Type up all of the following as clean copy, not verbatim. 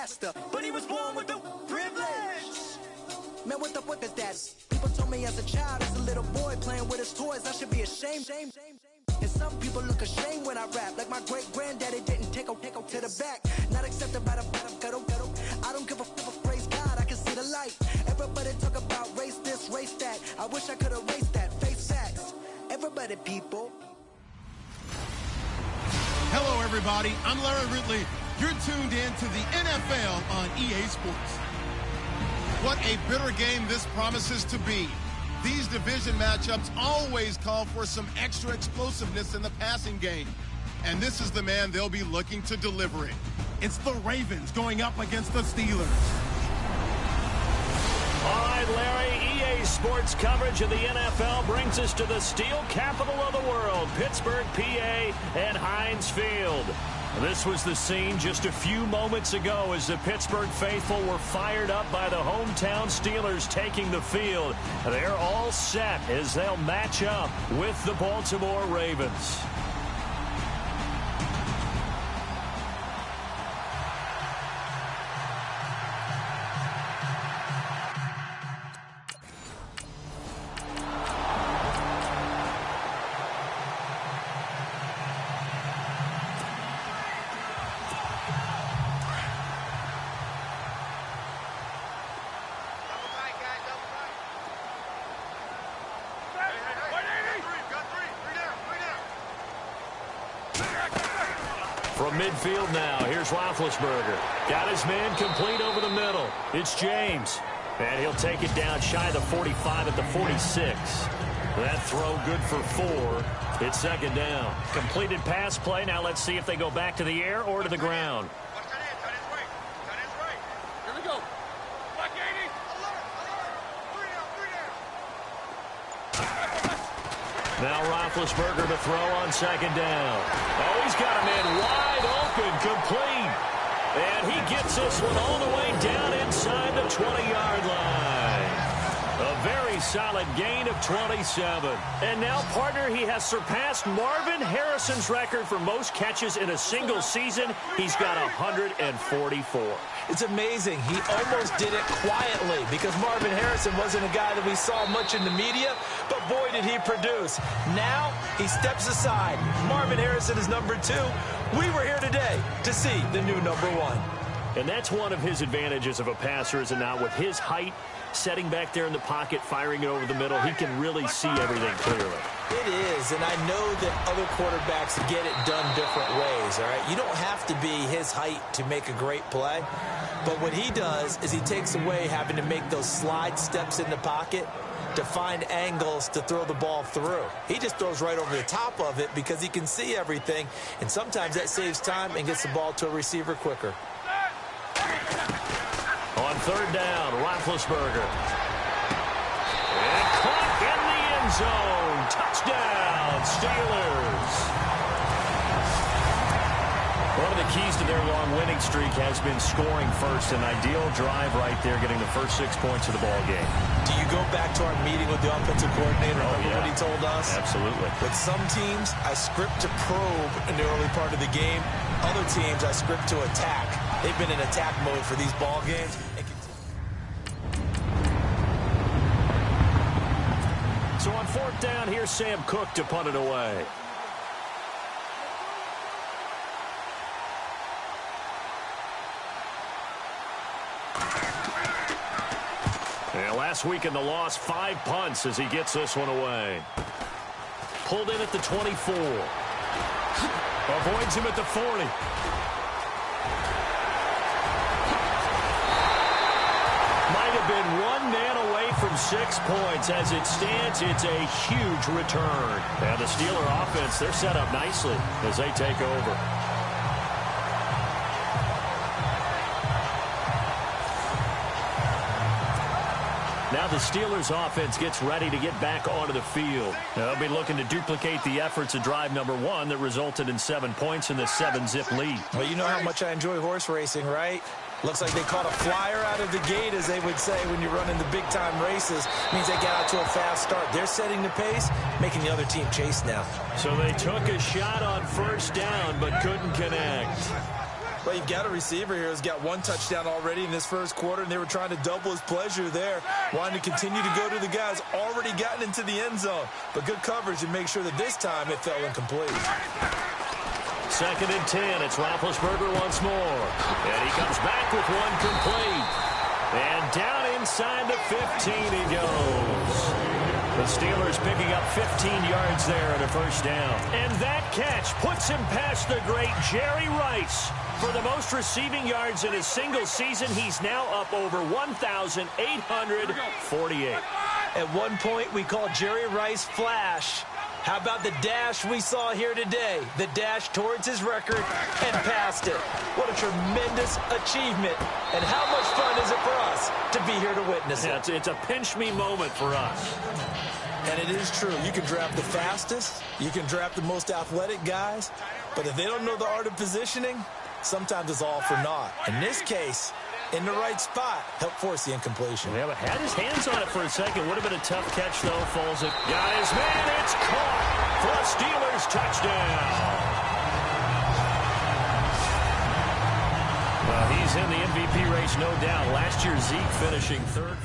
faster. But he was born with the privilege. Man, what the fuck is that? People told me as a child, as a little boy playing with his toys, I should be ashamed. And some people look ashamed when I rap, like my great-granddaddy didn't take to the back. Not accepted by the ghetto. I don't give a fuck, praise God, I can see the light. Everybody talk about race this, race that. I wish I could erase that, face facts. Everybody, people. Hello, everybody. I'm Larry Ridley. You're tuned in to the NFL on EA Sports. What a bitter game this promises to be. These division matchups always call for some extra explosiveness in the passing game. And this is the man they'll be looking to deliver it. It's the Ravens going up against the Steelers. All right, Larry, EA Sports coverage of the NFL brings us to the steel capital of the world, Pittsburgh, PA, and Heinz Field. This was the scene just a few moments ago as the Pittsburgh faithful were fired up by the hometown Steelers taking the field. They're all set as they'll match up with the Baltimore Ravens. From midfield now, here's Roethlisberger. Got his man complete over the middle. It's James. And he'll take it down shy of the 45 at the 46. That throw good for 4. It's second down. Completed pass play. Now let's see if they go back to the air or to the ground. Here we go. Black 80. Now Roethlisberger to throw on second down. Oh, he's got a man wide open, complete. And he gets this one all the way down inside the 20-yard line. A very solid gain of 27. And now, partner, he has surpassed Marvin Harrison's record for most catches in a single season. He's got 144. It's amazing. He almost did it quietly because Marvin Harrison wasn't a guy that we saw much in the media, but boy, did he produce. Now, he steps aside. Marvin Harrison is number 2. We were here today to see the new number 1. And that's one of his advantages of a passer, is it not? With his height, setting back there in the pocket, firing it over the middle, he can really see everything clearly. It is, and I know that other quarterbacks get it done different ways, all right? You don't have to be his height to make a great play, but what he does is he takes away having to make those slide steps in the pocket to find angles to throw the ball through. He just throws right over the top of it because he can see everything, and sometimes that saves time and gets the ball to a receiver quicker. On third down, Roethlisberger. And caught in the end zone. Touchdown, Steelers. One of the keys to their long winning streak has been scoring first. An ideal drive right there, getting the first 6 points of the ball game. Do you go back to our meeting with the offensive coordinator? Remember what he told us? Absolutely. With some teams, I script to probe in the early part of the game. Other teams, I script to attack. They've been in attack mode for these ball games. So on fourth down, here's Sam Cook to punt it away. And last week in the loss, 5 punts as he gets this one away. Pulled in at the 24. Avoids him at the 40. Might have been one man away from 6 points. As it stands, it's a huge return. And the Steeler offense, they're set up nicely as they take over. Now the Steelers offense gets ready to get back onto the field. They'll be looking to duplicate the efforts of drive number 1 that resulted in 7 points in the 7-zip lead. Well, you know how much I enjoy horse racing, right? Looks like they caught a flyer out of the gate, as they would say when you're running the big-time races. Means they got out to a fast start. They're setting the pace, making the other team chase now. So they took a shot on first down, but couldn't connect. Well, you've got a receiver here who's got one touchdown already in this first quarter, and they were trying to double his pleasure there, wanting to continue to go to the guys already gotten into the end zone. But good coverage and make sure that this time it fell incomplete. 2nd and 10. It's Roethlisberger once more. And he comes back with one complete. And down inside the 15 he goes. The Steelers picking up 15 yards there at a first down. And that catch puts him past the great Jerry Rice. For the most receiving yards in a single season, he's now up over 1,848. At one point, we called Jerry Rice Flash. How about the dash we saw here today? The dash towards his record and past it. What a tremendous achievement. And how much fun is it for us to be here to witness it? It's a pinch-me moment for us. And it is true. You can draft the fastest. You can draft the most athletic guys. But if they don't know the art of positioning, sometimes it's all for naught. In this case, in the right spot, helped force the incompletion. Yeah, but had his hands on it for a second. Would have been a tough catch, though. Falls it. Got his man. It's caught for a Steelers touchdown. Well, he's in the MVP race, no doubt. Last year, Zeke finishing 3rd.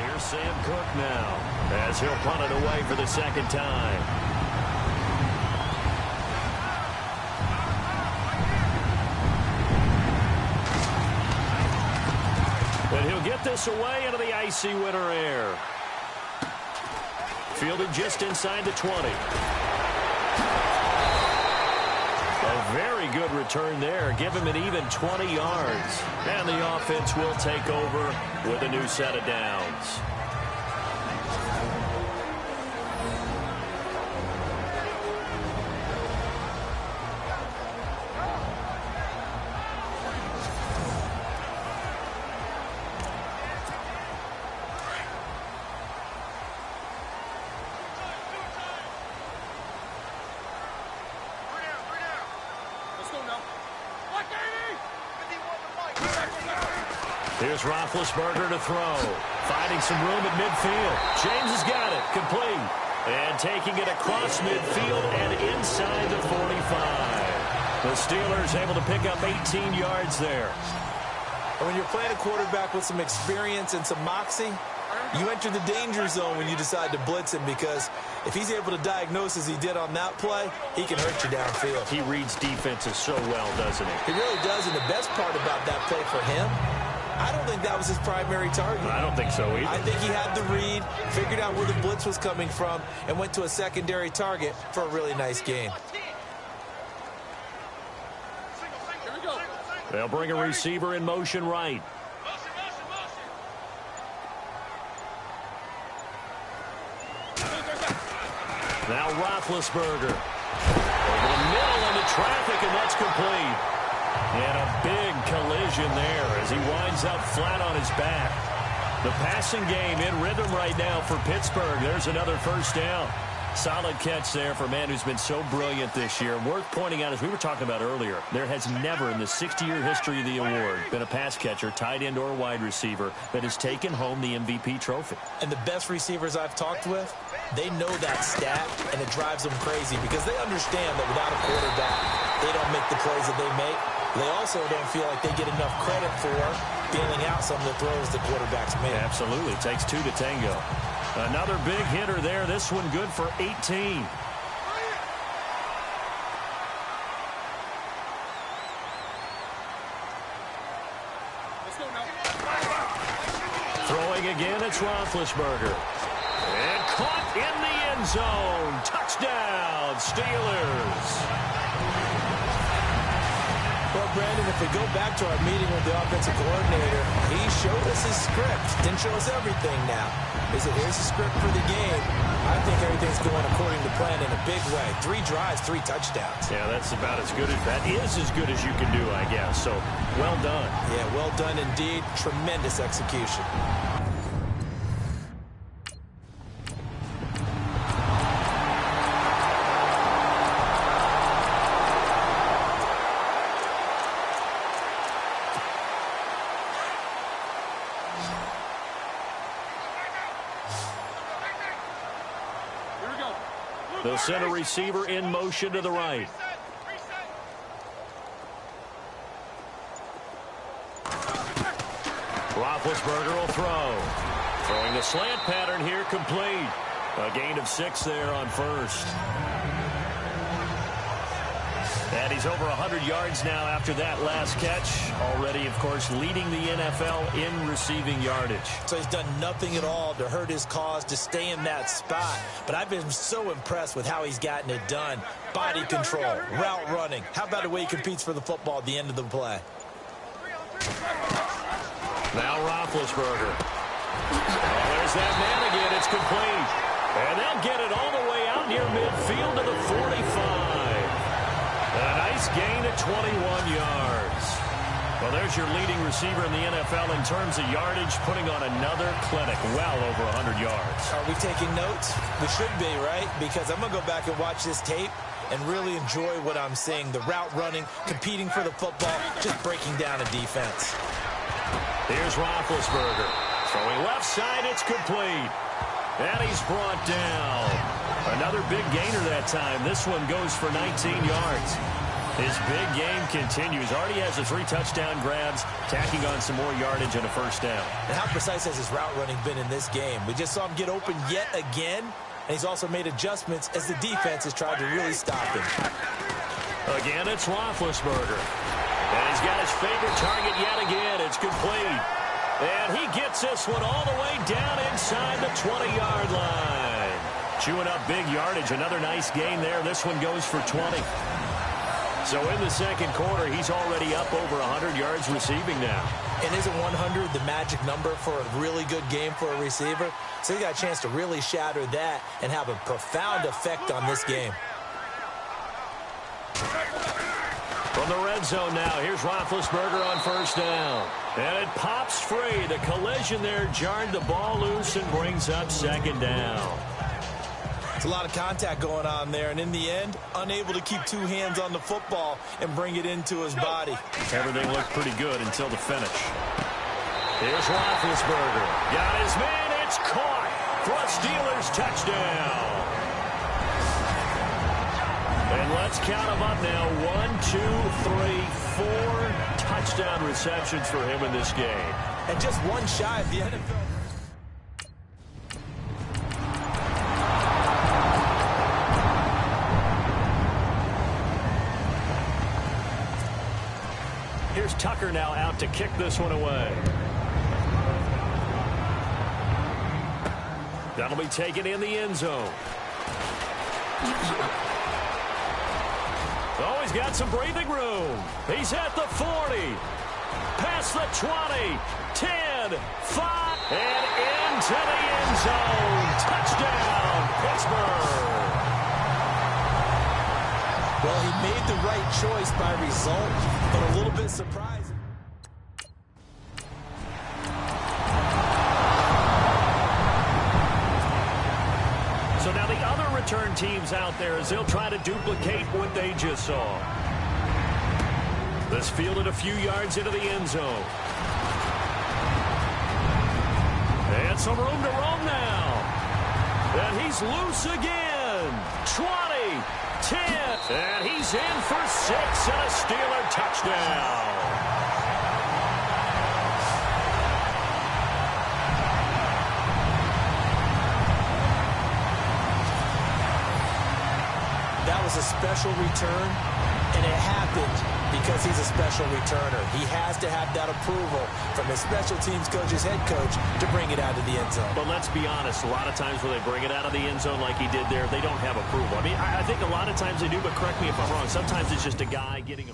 Here's Sam Cook now, as he'll punt it away for the 2nd time. And he'll get this away into the icy winter air. Fielded just inside the 20. A very good return there. Give him an even 20 yards. And the offense will take over with a new set of downs. Here's Roethlisberger to throw. Finding some room at midfield. James has got it. Complete. And taking it across midfield and inside the 45. The Steelers able to pick up 18 yards there. And when you're playing a quarterback with some experience and some moxie, you enter the danger zone when you decide to blitz him, because if he's able to diagnose as he did on that play, he can hurt you downfield. He reads defenses so well, doesn't he? He really does, and the best part about that play for him, I don't think that was his primary target. I don't think so either. I think he had the read, figured out where the blitz was coming from, and went to a secondary target for a really nice gain. They'll bring a receiver in motion right. Now Roethlisberger. Over the middle into traffic, and that's complete. And a big collision there as he winds up flat on his back. The passing game in rhythm right now for Pittsburgh. There's another first down. Solid catch there for a man who's been so brilliant this year. Worth pointing out, as we were talking about earlier, there has never in the 60-year history of the award been a pass catcher, tight end or wide receiver, that has taken home the MVP trophy. And the best receivers I've talked with, they know that stat, and it drives them crazy because they understand that without a quarterback, they don't make the plays that they make. They also don't feel like they get enough credit for bailing out some of the throws the quarterbacks make. Absolutely. It takes two to tango. Another big hitter there. This one good for 18. Throwing again, it's Roethlisberger. And caught in the end zone. Touchdown, Steelers. Well, Brandon, if we go back to our meeting with the offensive coordinator, he showed us his script. Didn't show us everything now. He said, here's the script for the game. I think everything's going according to plan in a big way. 3 drives, 3 touchdowns. Yeah, that's about as good as that is as good as you can do, I guess. So, well done. Yeah, well done indeed. Tremendous execution. They'll send a receiver in motion to the right. Roethlisberger will throw. Throwing the slant pattern here, complete. A gain of 6 there on first. And he's over 100 yards now after that last catch. Already, of course, leading the NFL in receiving yardage. So he's done nothing at all to hurt his cause, to stay in that spot. But I've been so impressed with how he's gotten it done. Body control, route running. How about the way he competes for the football at the end of the play? Now Roethlisberger. Oh, there's that man again. It's complete. And they'll get it all the way out near midfield to the 45. A nice gain of 21 yards. Well, there's your leading receiver in the NFL in terms of yardage, putting on another clinic, well over 100 yards. Are we taking notes? We should be, right? Because I'm going to go back and watch this tape and really enjoy what I'm seeing. The route running, competing for the football, just breaking down a defense. Here's Roethlisberger. Throwing left side, it's complete. And he's brought down. Another big gainer that time. This one goes for 19 yards. His big game continues. Already has the 3 touchdown grabs, tacking on some more yardage and a first down. And how precise has his route running been in this game? We just saw him get open yet again, and he's also made adjustments as the defense has tried to really stop him. Again, it's Roethlisberger. And he's got his favorite target yet again. It's complete. And he gets this one all the way down inside the 20-yard line. Chewing up big yardage. Another nice gain there. This one goes for 20. So in the second quarter, he's already up over 100 yards receiving now. And isn't 100 the magic number for a really good game for a receiver? So he got a chance to really shatter that and have a profound effect on this game. From the red zone now, here's Roethlisberger on first down. And it pops free. The collision there jarred the ball loose and brings up second down. It's a lot of contact going on there, and in the end, unable to keep 2 hands on the football and bring it into his body. Everything looked pretty good until the finish. Here's Roethlisberger. Got his man. It's caught for a Steelers touchdown. And let's count them up now. 1, 2, 3, 4 touchdown receptions for him in this game. And just one shy of the NFL. Here's Tucker now out to kick this one away. That'll be taken in the end zone. Oh, he's got some breathing room. He's at the 40. Past the 20. 10, 5, and into the end zone. Touchdown, Pittsburgh. Well, he made the right choice by result, but a little bit surprising. So now the other return teams out there as they'll try to duplicate what they just saw. This fielded a few yards into the end zone. And some room to roam now. And he's loose again. 20, 10, and he's in for 6 and a Steeler touchdown. That was a special return, and it happened because he's a special returner. He has to have that approval from his special teams coach's head coach to bring it out of the end zone. But let's be honest, a lot of times when they bring it out of the end zone like he did there, they don't have approval. I mean, I think a lot of times they do, but correct me if I'm wrong. Sometimes it's just a guy getting a...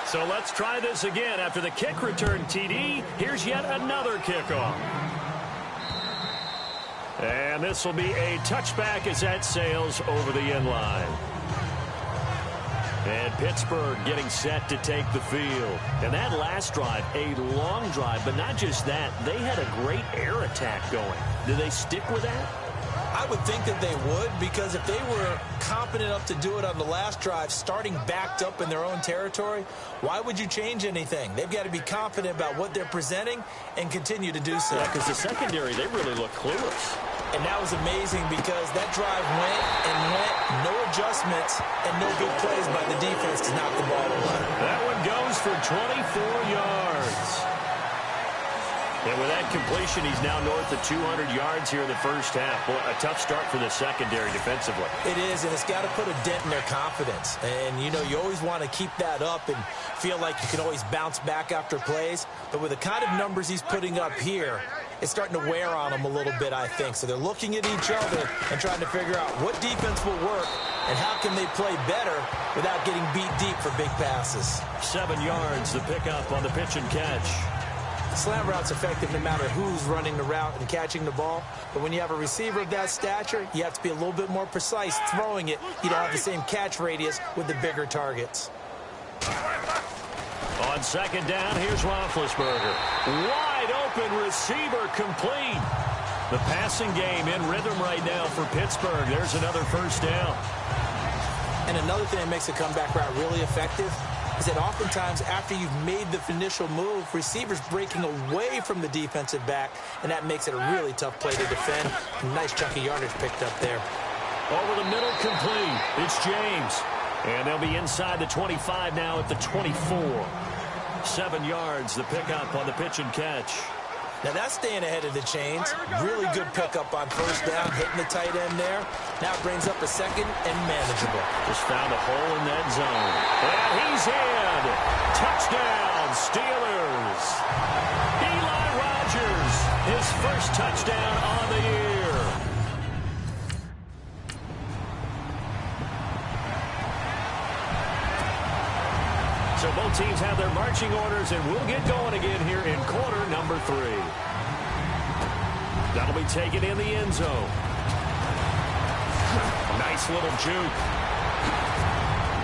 So let's try this again. After the kick return TD, here's yet another kickoff. And this will be a touchback as that sails over the end line. And Pittsburgh getting set to take the field. And that last drive, a long drive, but not just that. They had a great air attack going. Do they stick with that? I would think that they would, because if they were competent enough to do it on the last drive, starting backed up in their own territory, why would you change anything? They've got to be confident about what they're presenting and continue to do so. Yeah, because the secondary, they really look clueless. And that was amazing because that drive went and went, no adjustments, and no big plays by the defense to knock the ball away. That one goes for 24 yards. And with that completion, he's now north of 200 yards here in the first half. Boy, a tough start for the secondary defensively. It is, and it's got to put a dent in their confidence. And, you know, you always want to keep that up and feel like you can always bounce back after plays. But with the kind of numbers he's putting up here, it's starting to wear on them a little bit, I think. So they're looking at each other and trying to figure out what defense will work and how can they play better without getting beat deep for big passes. 7 yards, the pickup on the pitch and catch. Slant route's effective no matter who's running the route and catching the ball. But when you have a receiver of that stature, you have to be a little bit more precise throwing it. You don't have the same catch radius with the bigger targets. On second down, here's Roethlisberger. Wide open receiver complete. The passing game in rhythm right now for Pittsburgh. There's another first down. And another thing that makes a comeback route really effective is that oftentimes after you've made the initial move, receivers breaking away from the defensive back, and that makes it a really tough play to defend. A nice chunk of yardage picked up there. Over the middle, complete. It's James. And they'll be inside the 25 now at the 24. 7 yards, the pickup on the pitch and catch. Now that's staying ahead of the chains. Really good pickup on first down, hitting the tight end there. Now it brings up a second and manageable. Just found a hole in that zone. And he's in. Touchdown, Steelers. Eli Rogers, his first touchdown on the year. So both teams have their marching orders, and we'll get going again here in quarter number 3. That'll be taken in the end zone. Nice little juke.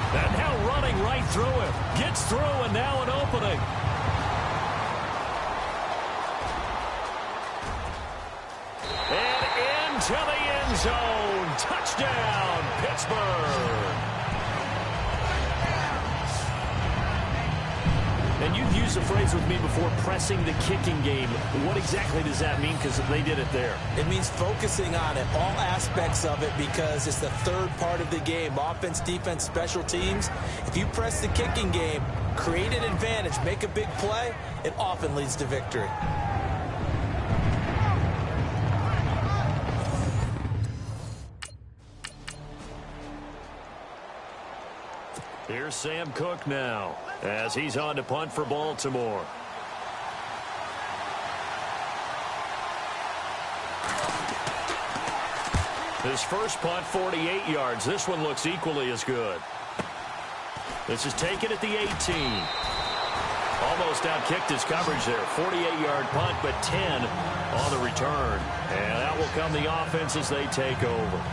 And now running right through him. Gets through, and now an opening. And into the end zone. Touchdown, Pittsburgh. And you've used the phrase with me before, pressing the kicking game. What exactly does that mean? Because they did it there. It means focusing on it, all aspects of it, because it's the third part of the game. Offense, defense, special teams. If you press the kicking game, create an advantage, make a big play, it often leads to victory. Here's Sam Cook now, as he's on to punt for Baltimore. His first punt, 48 yards. This one looks equally as good. This is taken at the 18. Almost outkicked his coverage there. 48-yard punt, but 10 on the return. And that will come the offense as they take over.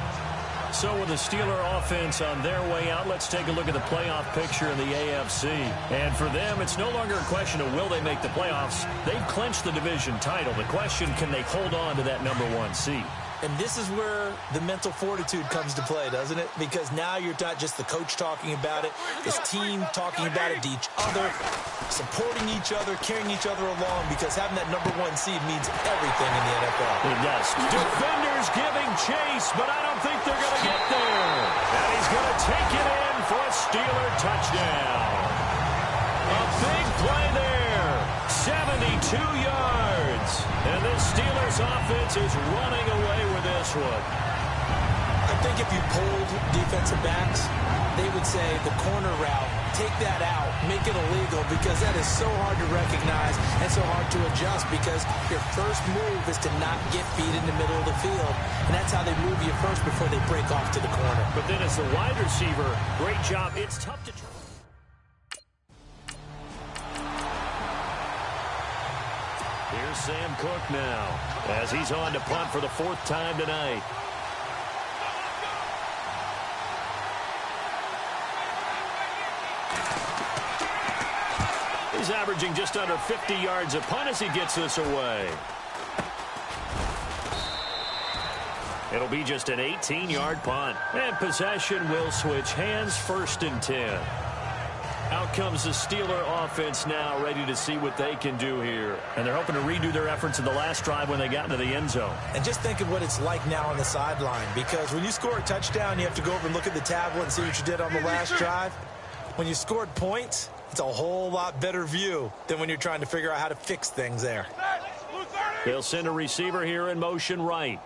So with the Steeler offense on their way out, let's take a look at the playoff picture in the AFC. And for them, it's no longer a question of will they make the playoffs. They've clinched the division title. The question, can they hold on to that #1 seed? And this is where the mental fortitude comes to play, doesn't it? Because now you're not just the coach talking about it, this team talking about it to each other, supporting each other, carrying each other along, because having that #1 seed means everything in the NFL. It does. Defenders giving chase, but I don't think they're going to get there. And he's going to take it in for a Steeler touchdown. A big play there. 72 yards. And this Steelers offense is running away with this one. I think if you polled defensive backs, they would say the corner route, take that out, make it illegal, because that is so hard to recognize and so hard to adjust, because your first move is to not get beat in the middle of the field. And that's how they move you first before they break off to the corner. But then as the wide receiver, great job. It's tough to try. Here's Sam Cook now, as he's on to punt for the 4th time tonight. He's averaging just under 50 yards a punt as he gets this away. It'll be just an 18-yard punt. And possession will switch hands, 1st and 10. Out comes the Steeler offense now, ready to see what they can do here. And they're hoping to redo their efforts in the last drive when they got into the end zone. And just think of what it's like now on the sideline, because when you score a touchdown, you have to go over and look at the tablet and see what you did on the last drive. When you scored points, it's a whole lot better view than when you're trying to figure out how to fix things there. They'll send a receiver here in motion right.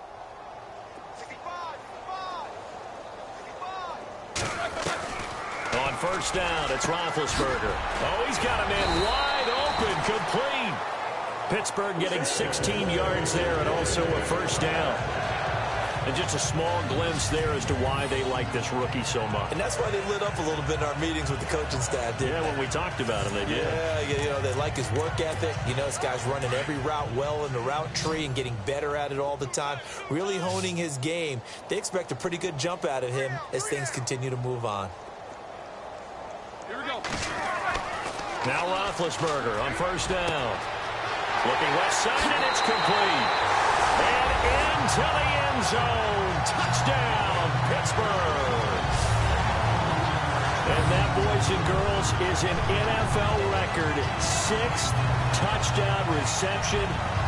On 1st down, it's Roethlisberger. Oh, he's got a man wide open, complete. Pittsburgh getting 16 yards there and also a 1st down. And just a small glimpse there as to why they like this rookie so much. And that's why they lit up a little bit in our meetings with the coaching staff. Yeah, when we talked about him, they did. Yeah, they like his work ethic. You know, this guy's running every route well in the route tree and getting better at it all the time, really honing his game. They expect a pretty good jump out of him as things continue to move on. Here we go. Now Roethlisberger on 1st down. Looking left side, and it's complete. And into the end zone. Touchdown, Pittsburgh. And that, boys and girls, is an NFL record 6th touchdown reception.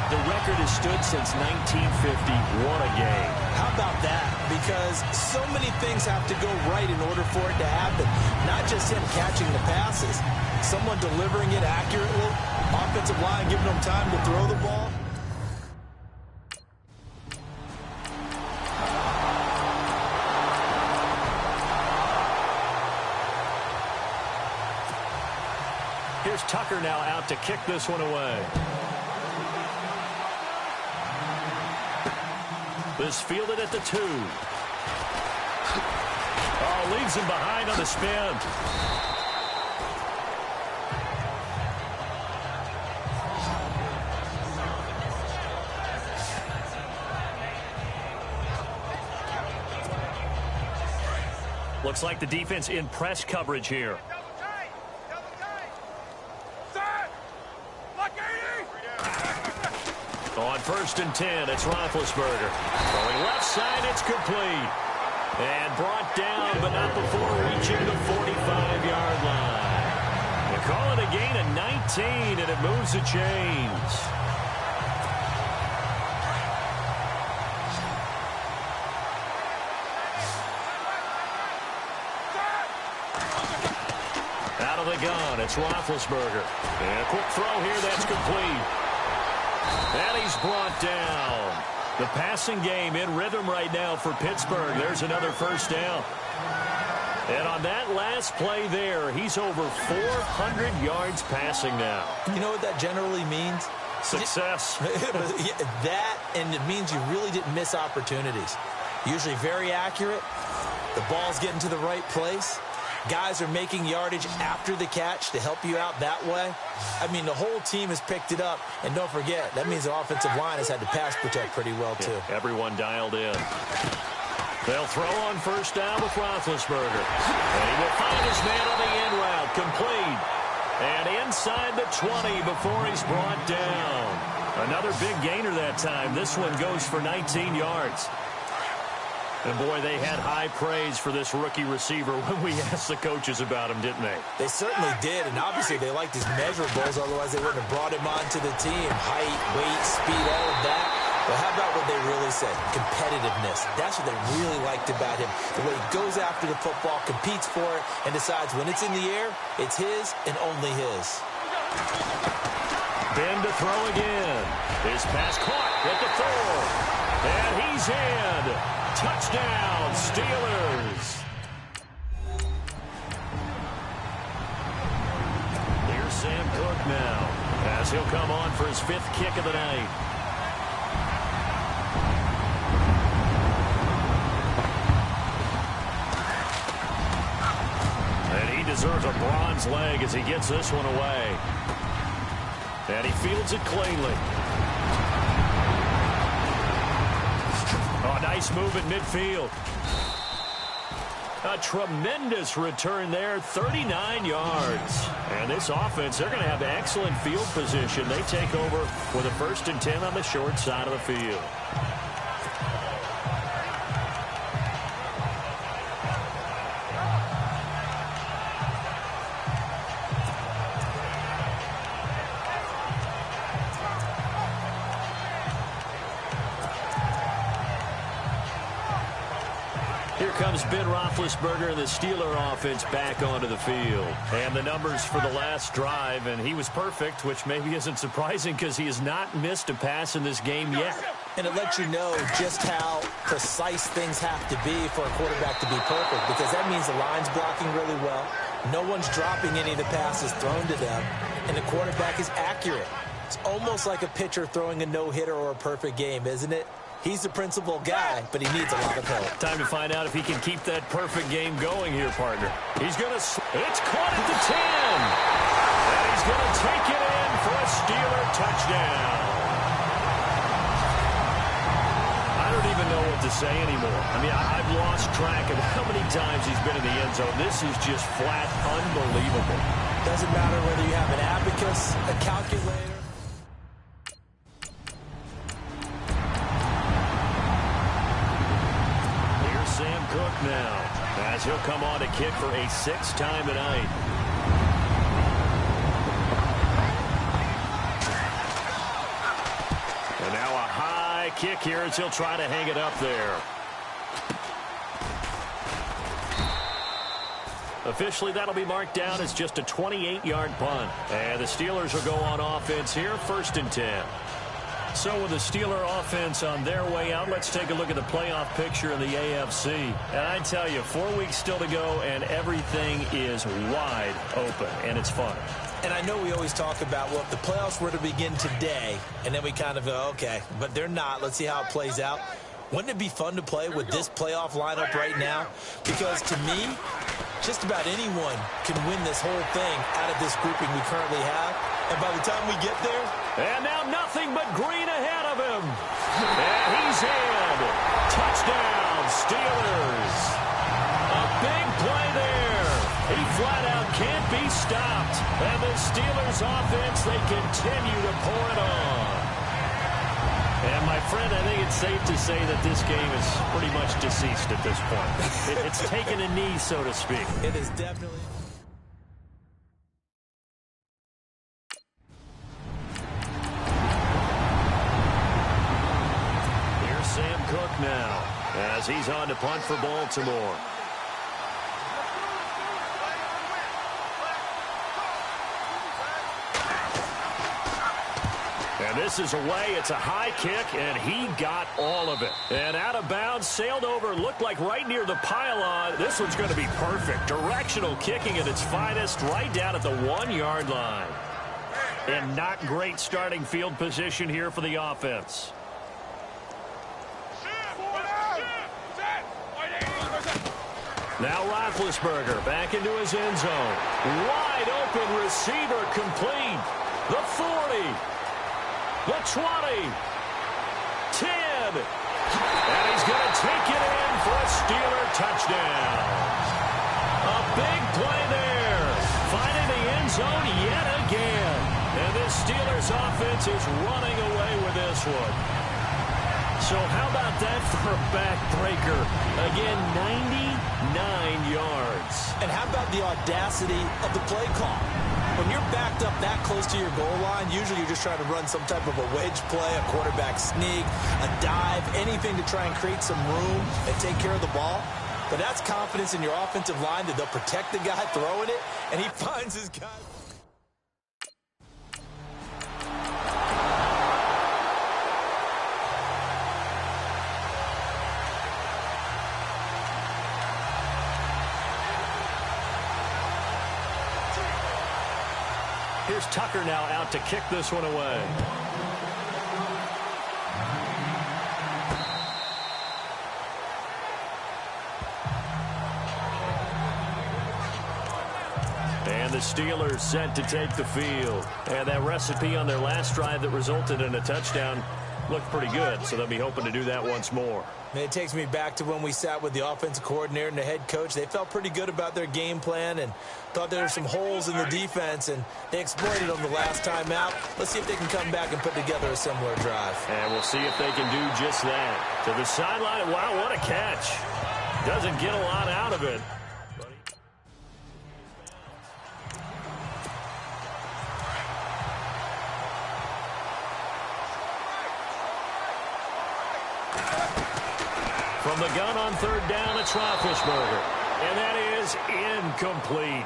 The record has stood since 1950. What a game. How about that? Because so many things have to go right in order for it to happen. Not just him catching the passes, someone delivering it accurately, offensive line giving them time to throw the ball. Here's Tucker now out to kick this one away. This fielded at the 2. Oh, leaves him behind on the spin. Looks like the defense in press coverage here. On 1st and 10, it's Roethlisberger. Going left side, it's complete. And brought down, but not before reaching the 45-yard line. They call it a gain of 19, and it moves the chains. Out of the gun, it's Roethlisberger. And a quick throw here, that's complete. And he's brought down. The passing game in rhythm right now for Pittsburgh. There's another 1st down. And on that last play there, he's over 400 yards passing now. You know what that generally means? Success. That, and it means you really didn't miss opportunities. Usually very accurate. The ball's getting to the right place. Guys are making yardage after the catch to help you out that way. I mean, the whole team has picked it up. And don't forget, that means the offensive line has had to pass protect pretty well, too. Yeah, everyone dialed in. They'll throw on 1st down with Roethlisberger. And he will find his man on the in route. Complete. And inside the 20 before he's brought down. Another big gainer that time. This one goes for 19 yards. And, boy, they had high praise for this rookie receiver when we asked the coaches about him, didn't they? They certainly did, and obviously they liked his measurables, otherwise they wouldn't have brought him onto the team. Height, weight, speed, all of that. But how about what they really said? Competitiveness. That's what they really liked about him. The way he goes after the football, competes for it, and decides when it's in the air, it's his and only his. Ben to throw again. His pass caught at the 4. And he's in. Touchdown, Steelers. Here's Sam Cook now, as he'll come on for his 5th kick of the night. And he deserves a bronze leg as he gets this one away. And he fields it cleanly. Oh, nice move at midfield. A tremendous return there, 39 yards. And this offense, they're going to have excellent field position. They take over with a 1st and 10 on the short side of the field. comes Ben Roethlisberger and the Steeler offense back onto the field. And the numbers for the last drive, and he was perfect, which maybe isn't surprising because he has not missed a pass in this game yet. And it lets you know just how precise things have to be for a quarterback to be perfect, because that means the line's blocking really well. No one's dropping any of the passes thrown to them, and the quarterback is accurate. It's almost like a pitcher throwing a no-hitter or a perfect game, isn't it? He's the principal guy, but he needs a lot of help. Time to find out if he can keep that perfect game going here, partner. He's going to... It's caught at the 10. And he's going to take it in for a Steeler touchdown. I don't even know what to say anymore. I mean, I've lost track of how many times he's been in the end zone. This is just flat unbelievable. Doesn't matter whether you have an abacus, a calculator. Sam Cook now, as he'll come on to kick for a sixth time tonight. And now a high kick here as he'll try to hang it up there. Officially, that'll be marked down as just a 28-yard punt. And the Steelers will go on offense here, 1st and 10. So with the Steeler offense on their way out, let's take a look at the playoff picture in the AFC. And I tell you, 4 weeks still to go, and everything is wide open, and it's fun. And I know we always talk about, well, if the playoffs were to begin today, and then we kind of go, okay, but they're not. Let's see how it plays out. Wouldn't it be fun to play with this playoff lineup right now? Because to me, just about anyone can win this whole thing out of this grouping we currently have. And by the time we get there... And now nothing but green ahead of him. And he's in. Touchdown, Steelers. A big play there. He flat out can't be stopped. And the Steelers offense, they continue to pour it on. And, my friend, I think it's safe to say that this game is pretty much deceased at this point. It's taken a knee, so to speak. It is definitely... Here's Sam Cook now, as he's on to punt for Baltimore. And this is away. It's a high kick, and he got all of it. And out of bounds, sailed over, looked like right near the pylon. This one's going to be perfect. Directional kicking at its finest, right down at the 1-yard line. And not great starting field position here for the offense. Now Roethlisberger back into his end zone. Wide open receiver complete. The 40. The 20, 10, and he's going to take it in for a Steeler touchdown. A big play there, finding the end zone yet again. And this Steelers offense is running away with this one. So how about that for a backbreaker? Again, 99 yards. And how about the audacity of the play call? When you're backed up that close to your goal line, usually you're just trying to run some type of a wedge play, a quarterback sneak, a dive, anything to try and create some room and take care of the ball. But that's confidence in your offensive line that they'll protect the guy throwing it, and he finds his guy. Here's Tucker now out to kick this one away. And the Steelers set to take the field. And that recipe on their last drive that resulted in a touchdown looked pretty good, so they'll be hoping to do that once more. And it takes me back to when we sat with the offensive coordinator and the head coach. They felt pretty good about their game plan and thought there were some holes in the defense, and they exploited them the last time out. Let's see if they can come back and put together a similar drive. And we'll see if they can do just that. To the sideline. Wow, what a catch. Doesn't get a lot out of it. From the gun on third down, it's Roethlisberger. And that is incomplete.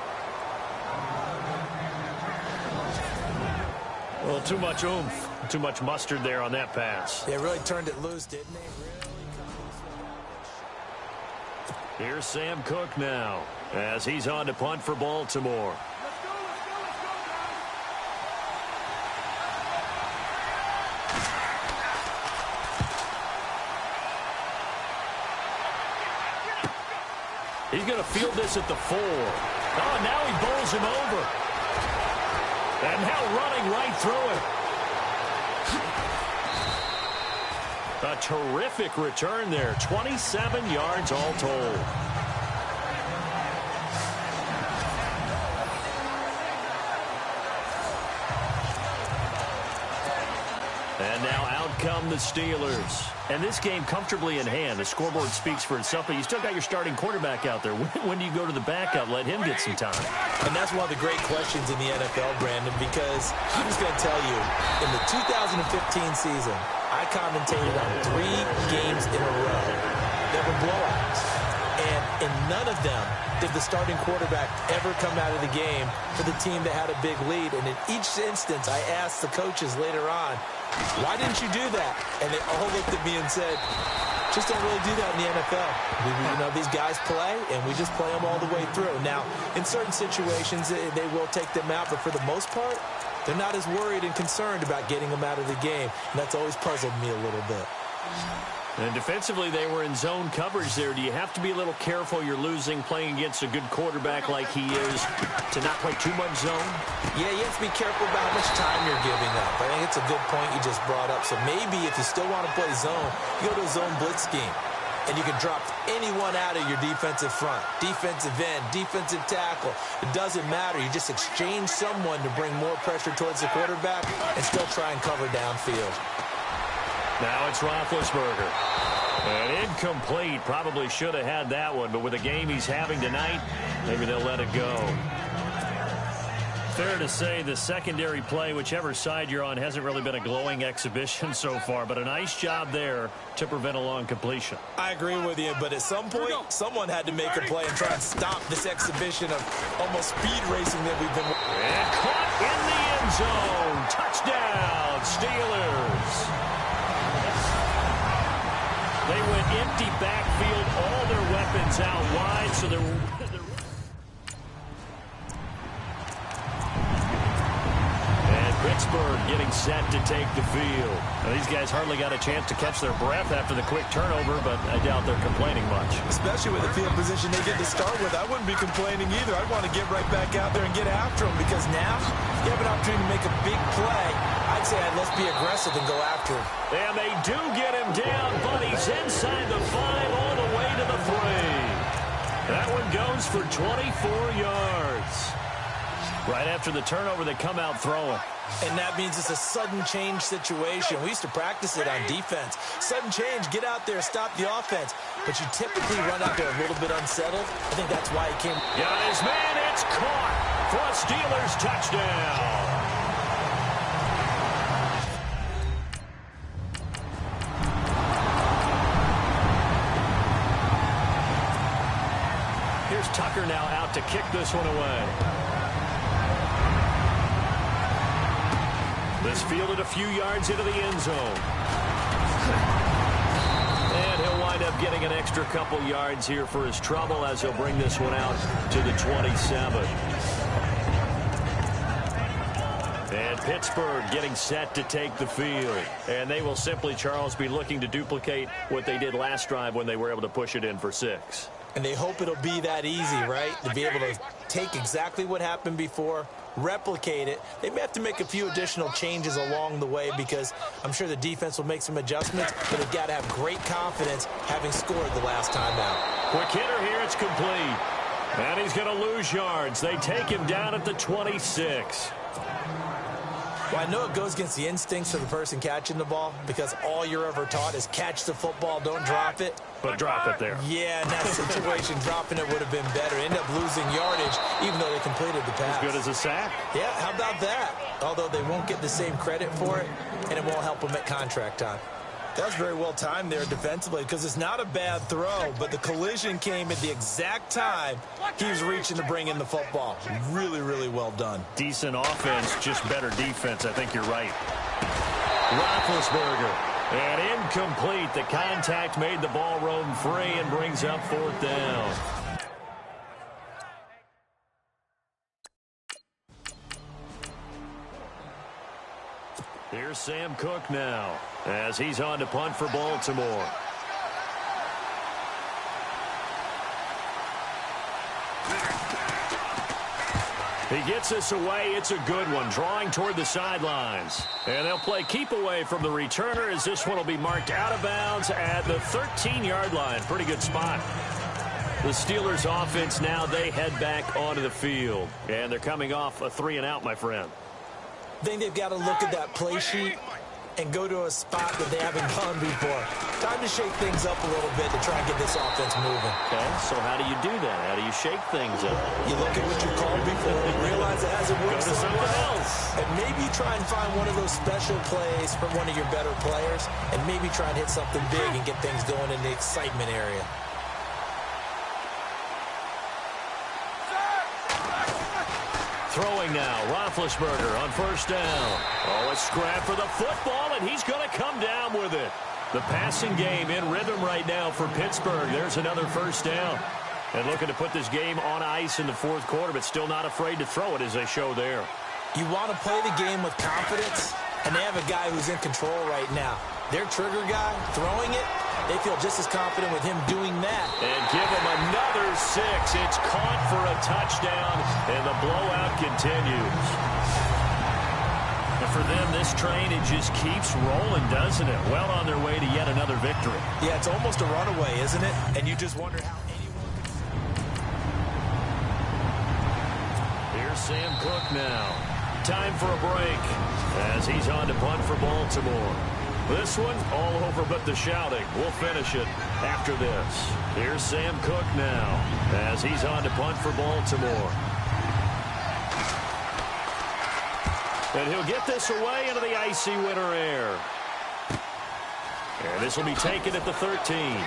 Well, too much oomph, too much mustard there on that pass. They really turned it loose, didn't they? Here's Sam Cook now as he's on to punt for Baltimore. He's going to field this at the 4. Oh, now he bowls him over. And now running right through it. A terrific return there. 27 yards all told. And now out come the Steelers. And this game comfortably in hand. The scoreboard speaks for itself, but you still got your starting quarterback out there. When do you go to the backup? Let him get some time. And that's one of the great questions in the NFL, Brandon, because I'm just going to tell you, in the 2015 season, I commentated on 3 games in a row that were blowouts. And in none of them did the starting quarterback ever come out of the game for the team that had a big lead. And in each instance, I asked the coaches later on, why didn't you do that? And they all looked at me and said, just don't really do that in the NFL. You know, these guys play, and we just play them all the way through. Now, in certain situations, they will take them out, but for the most part, they're not as worried and concerned about getting them out of the game. And that's always puzzled me a little bit. And defensively, they were in zone coverage there. Do you have to be a little careful you're losing playing against a good quarterback like he is to not play too much zone? Yeah, you have to be careful about how much time you're giving up. I think it's a good point you just brought up. So maybe if you still want to play zone, you go to a zone blitz scheme. And you can drop anyone out of your defensive front, defensive end, defensive tackle. It doesn't matter. You just exchange someone to bring more pressure towards the quarterback and still try and cover downfield. Now it's Roethlisberger. And incomplete. Probably should have had that one, but with the game he's having tonight, maybe they'll let it go. Fair to say the secondary play, whichever side you're on, hasn't really been a glowing exhibition so far, but a nice job there to prevent a long completion. I agree with you, but at some point, someone had to make a play and try and stop this exhibition of almost speed racing that we've been... And caught in the end zone. Touchdown, Steelers. They went empty backfield, all their weapons out wide, so they're... Pittsburgh getting set to take the field. Now, these guys hardly got a chance to catch their breath after the quick turnover, but I doubt they're complaining much. Especially with the field position they get to start with. I wouldn't be complaining either. I'd want to get right back out there and get after them, because now you have an opportunity to make a big play. I'd say let's be aggressive and go after him. And they do get him down, but he's inside the 5 all the way to the 3. That one goes for 24 yards. Right after the turnover, they come out throwing. And that means it's a sudden change situation. We used to practice it on defense. Sudden change, get out there, stop the offense. But you typically run out there a little bit unsettled. I think that's why he came. Got his man, it's caught for a Steelers touchdown. Here's Tucker now out to kick this one away. This fielded a few yards into the end zone. And he'll wind up getting an extra couple yards here for his trouble as he'll bring this one out to the 27. And Pittsburgh getting set to take the field. And they will simply, Charles, be looking to duplicate what they did last drive when they were able to push it in for 6. And they hope it'll be that easy, right? To be able to take exactly what happened before, replicate it. They may have to make a few additional changes along the way, because I'm sure the defense will make some adjustments, but they've got to have great confidence having scored the last time out. Quick hitter here, it's complete. And he's going to lose yards. They take him down at the 26. Well, I know it goes against the instincts of the person catching the ball, because all you're ever taught is catch the football, don't drop it. But drop it there. Yeah, in that situation, dropping it would have been better. End up losing yardage, even though they completed the pass. As good as a sack. Yeah, how about that? Although they won't get the same credit for it, and it won't help them at contract time. That was very well timed there defensively because it's not a bad throw, but the collision came at the exact time he was reaching to bring in the football. Really, really well done. Decent offense, just better defense. I think you're right. Roethlisberger. And incomplete. The contact made the ball roam free and brings up 4th down. Here's Sam Cook now as he's on to punt for Baltimore. He gets this away. It's a good one, drawing toward the sidelines. And they'll play keep away from the returner as this one will be marked out of bounds at the 13-yard line. Pretty good spot. The Steelers offense now, they head back onto the field. And they're coming off a 3-and-out, my friend. I think they've got to look at that play sheet and go to a spot that they haven't gone before. Time to shake things up a little bit to try and get this offense moving. Okay, so how do you do that? How do you shake things up? You look at what you called before, you realize it hasn't worked Go to something well, else. and maybe try and find one of those special plays from one of your better players, and maybe try and hit something big and get things going in the excitement area. Throwing now, Roethlisberger on 1st down. Oh, a scrap for the football, and he's going to come down with it. The passing game in rhythm right now for Pittsburgh. There's another 1st down. And looking to put this game on ice in the 4th quarter, but still not afraid to throw it as they show there. You want to play the game with confidence, and they have a guy who's in control right now. Their trigger guy throwing it, they feel just as confident with him doing that. And give him another 6. It's caught for a touchdown, and the blowout continues. And for them, this train, it just keeps rolling, doesn't it? Well on their way to yet another victory. Yeah, it's almost a runaway, isn't it? And you just wonder how anyone can... Here's Sam Cook now. Time for a break as he's on to punt for Baltimore. This one, all over but the shouting. We'll finish it after this. Here's Sam Cook now as he's on to punt for Baltimore. And he'll get this away into the icy winter air. And this will be taken at the 13.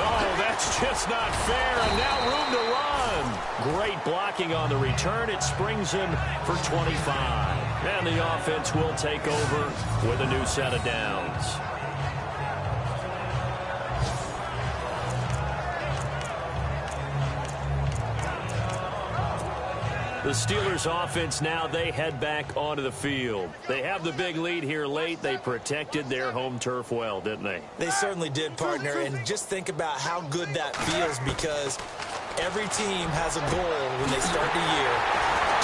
Oh, that's just not fair, and now room to run. Great blocking on the return. It springs him for 25. And the offense will take over with a new set of downs. The Steelers offense now, they head back onto the field. They have the big lead here late. They protected their home turf well, didn't they? They certainly did, partner. And just think about how good that feels, because every team has a goal when they start the year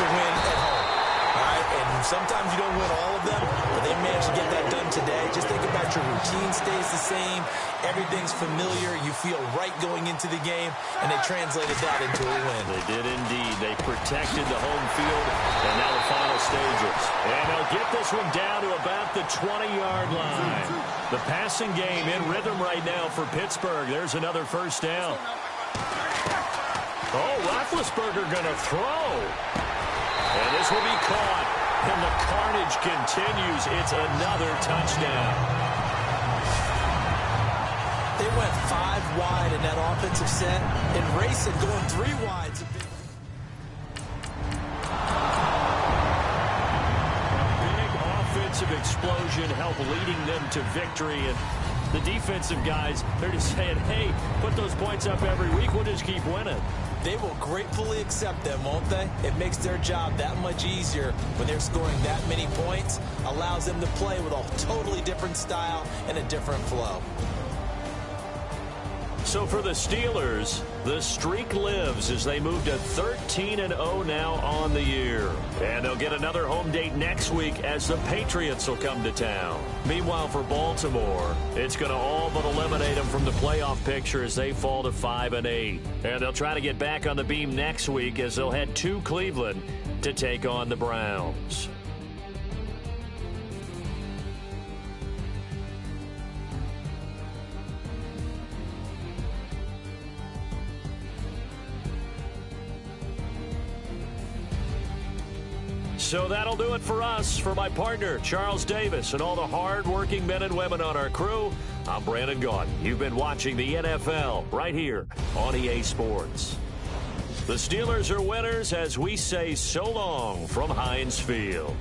to win at home. All right? And sometimes you don't win all of them, but they managed to get that done today. Just think about your routine stays the same. Everything's familiar. You feel right going into the game, and they translated that into a win. They did indeed. They protected the home field, and now the final stages. And they'll get this one down to about the 20-yard line. The passing game in rhythm right now for Pittsburgh. There's another 1st down. Oh, Roethlisberger going to throw. And this will be caught. And the carnage continues. It's another touchdown. They went 5 wide in that offensive set, and racing going 3 wide. Big offensive explosion helped leading them to victory. And the defensive guys, they're just saying, hey, put those points up every week. We'll just keep winning. They will gratefully accept them, won't they? It makes their job that much easier when they're scoring that many points. Allows them to play with a totally different style and a different flow. So for the Steelers, the streak lives as they move to 13-0 now on the year. And they'll get another home date next week as the Patriots will come to town. Meanwhile, for Baltimore, it's going to all but eliminate them from the playoff picture as they fall to 5-8. And they'll try to get back on the beam next week as they'll head to Cleveland to take on the Browns. So that'll do it for us. For my partner, Charles Davis, and all the hard-working men and women on our crew, I'm Brandon Gaudin. You've been watching the NFL right here on EA Sports. The Steelers are winners as we say so long from Heinz Field.